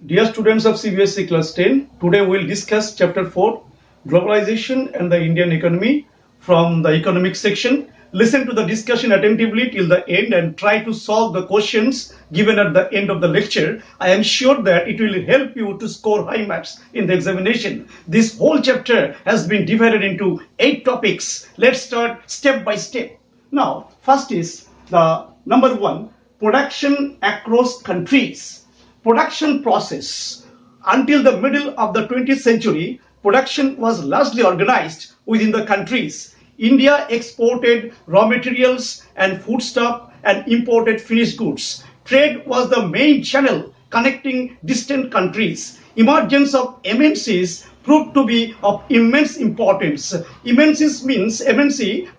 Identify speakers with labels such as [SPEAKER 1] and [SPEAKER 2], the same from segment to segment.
[SPEAKER 1] Dear students of CBSE Class 10, today we will discuss Chapter 4, Globalization and the Indian Economy from the Economic section. Listen to the discussion attentively till the end and try to solve the questions given at the end of the lecture. I am sure that it will help you to score high marks in the examination. This whole chapter has been divided into 8 topics. Let's start step by step. Now, first is the number 1, production across countries. Production process. Until the middle of the 20th century, production was largely organized within the countries. India exported raw materials and foodstuff and imported finished goods. Trade was the main channel connecting distant countries. Emergence of MNCs proved to be of immense importance. MNC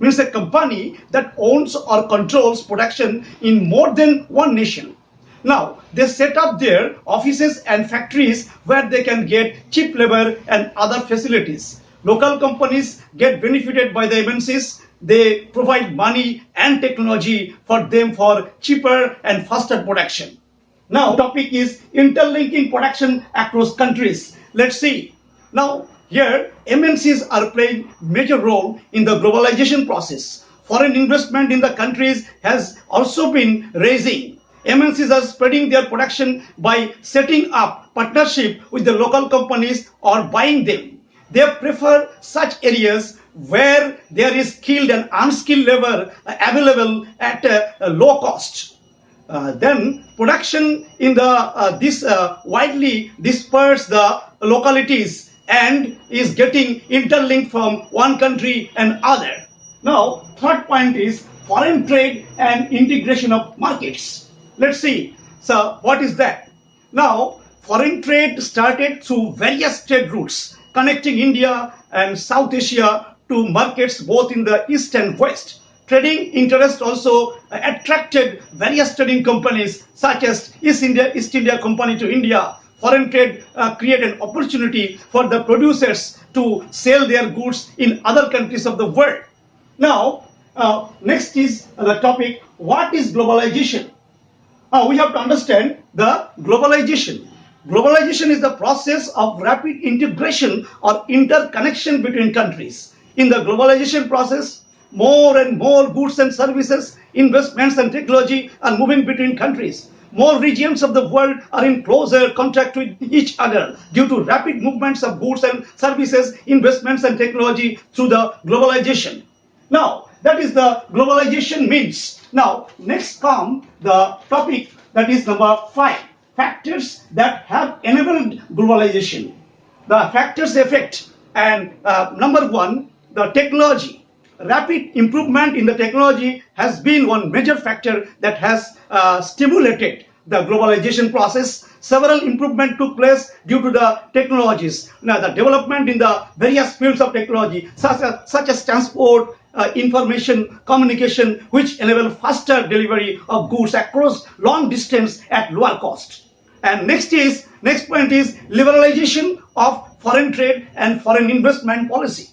[SPEAKER 1] means a company that owns or controls production in more than one nation. Now, they set up their offices and factories where they can get cheap labor and other facilities. Local companies get benefited by the MNCs. They provide money and technology for them for cheaper and faster production. Now, topic is interlinking production across countries. Let's see. Now, here MNCs are playing major role in the globalization process. Foreign investment in the countries has also been rising. MNCs are spreading their production by setting up partnership with the local companies or buying them. They prefer such areas where there is skilled and unskilled labor available at a low cost. Then production in the this widely dispersed the localities and is getting interlinked from one country and other. Now, third point is foreign trade and integration of markets. Let's see. So, what is that? Now, foreign trade started through various trade routes connecting India and South Asia to markets both in the East and West. Trading interest also attracted various trading companies such as East India Company to India. Foreign trade created an opportunity for the producers to sell their goods in other countries of the world. Now, next is the topic, what is globalization? We have to understand the globalization. Globalization is the process of rapid integration or interconnection between countries. In the globalization process, more and more goods and services, investments and technology are moving between countries. More regions of the world are in closer contact with each other due to rapid movements of goods and services, investments and technology through the globalization. Now, that is the globalization means. Now, next come the topic that is number 5, factors that have enabled globalization. The factors affect and number 1, the technology. Rapid improvement in the technology has been one major factor that has stimulated the globalization process. Several improvements took place due to the technologies. Now, the development in the various fields of technology, such as transport, information, communication, which enable faster delivery of goods across long distance at lower cost. And next point is liberalization of foreign trade and foreign investment policy.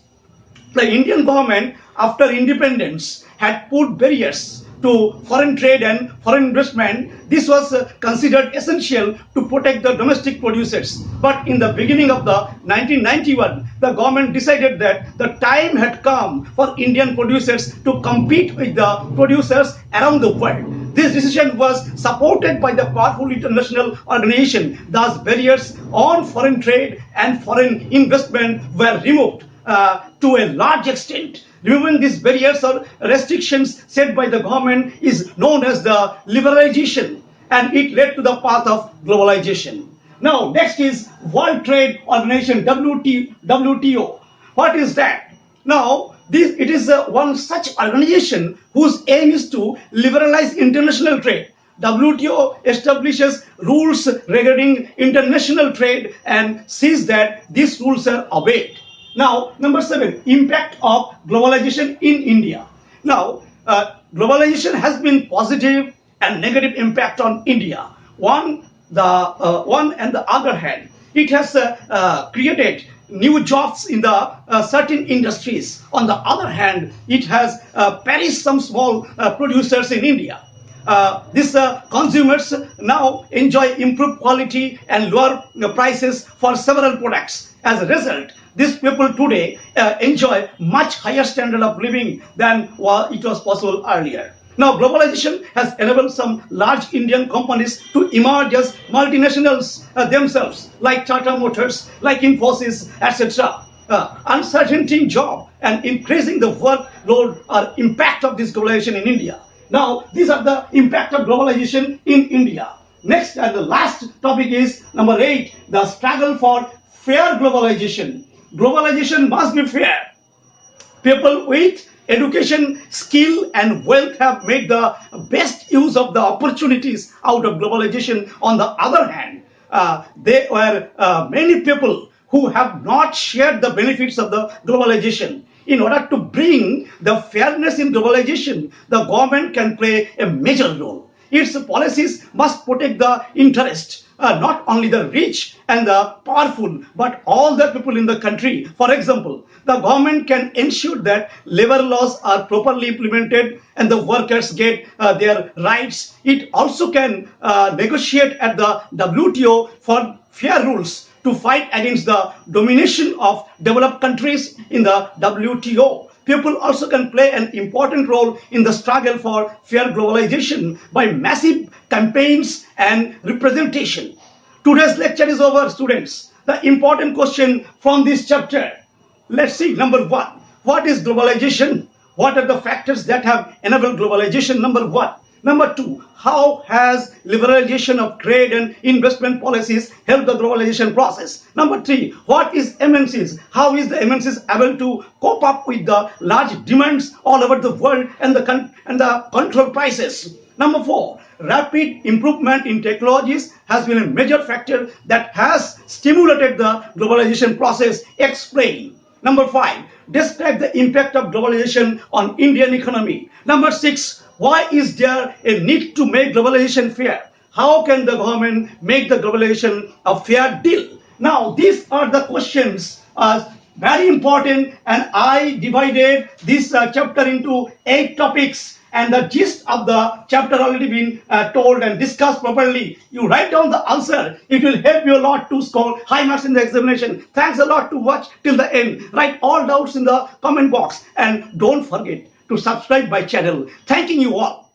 [SPEAKER 1] The Indian government, after independence, had put barriers to foreign trade and foreign investment. This was considered essential to protect the domestic producers. But in the beginning of the 1991, the government decided that the time had come for Indian producers to compete with the producers around the world. This decision was supported by the powerful international organization. Thus, barriers on foreign trade and foreign investment were removed to a large extent. Removing these barriers or restrictions set by the government is known as the liberalization, and it led to the path of globalization. Now, next is World Trade Organization, WTO. What is that? Now, it is one such organization whose aim is to liberalize international trade. WTO establishes rules regarding international trade and sees that these rules are obeyed. Now, number 7, impact of globalization in India. Now, globalization has been positive and negative impact on India. One and the other hand, it has created new jobs in the certain industries. On the other hand, it has perished some small producers in India. these consumers now enjoy improved quality and lower prices for several products. As a result, these people today enjoy much higher standard of living than what it was possible earlier. Now, globalization has enabled some large Indian companies to emerge as multinationals themselves, like Tata Motors, like Infosys, etc. Uncertainty in job and increasing the workload are impact of this globalization in India. Now, these are the impact of globalization in India. Next and the last topic is number 8, the struggle for fair globalization. Globalization must be fair. People with education, skill, and wealth have made the best use of the opportunities out of globalization. On the other hand, there were many people who have not shared the benefits of the globalization. In order to bring the fairness in globalization, the government can play a major role. Its policies must protect the interest, not only the rich and the powerful, but all the people in the country. For example, the government can ensure that labor laws are properly implemented and the workers get their rights. It also can negotiate at the WTO for fair rules to fight against the domination of developed countries in the WTO. People also can play an important role in the struggle for fair globalization by massive campaigns and representation. Today's lecture is over, students. The important question from this chapter. Let's see. Number 1. What is globalization? What are the factors that have enabled globalization? Number 1. Number 2. How has liberalization of trade and investment policies helped the globalization process? Number 3. What is MNCs? How is the MNCs able to cope up with the large demands all over the world and the control prices? Number 4. Rapid improvement in technologies has been a major factor that has stimulated the globalization process. Explain. Number 5. Describe the impact of globalization on Indian economy. Number 6. Why is there a need to make globalization fair? How can the government make the globalization a fair deal? Now, these are the questions very important, and I divided this chapter into 8 topics, and the gist of the chapter already been told and discussed properly. You write down the answer. It will help you a lot to score high marks in the examination. Thanks a lot to watch till the end. Write all doubts in the comment box and don't forget to subscribe my channel. Thanking you all.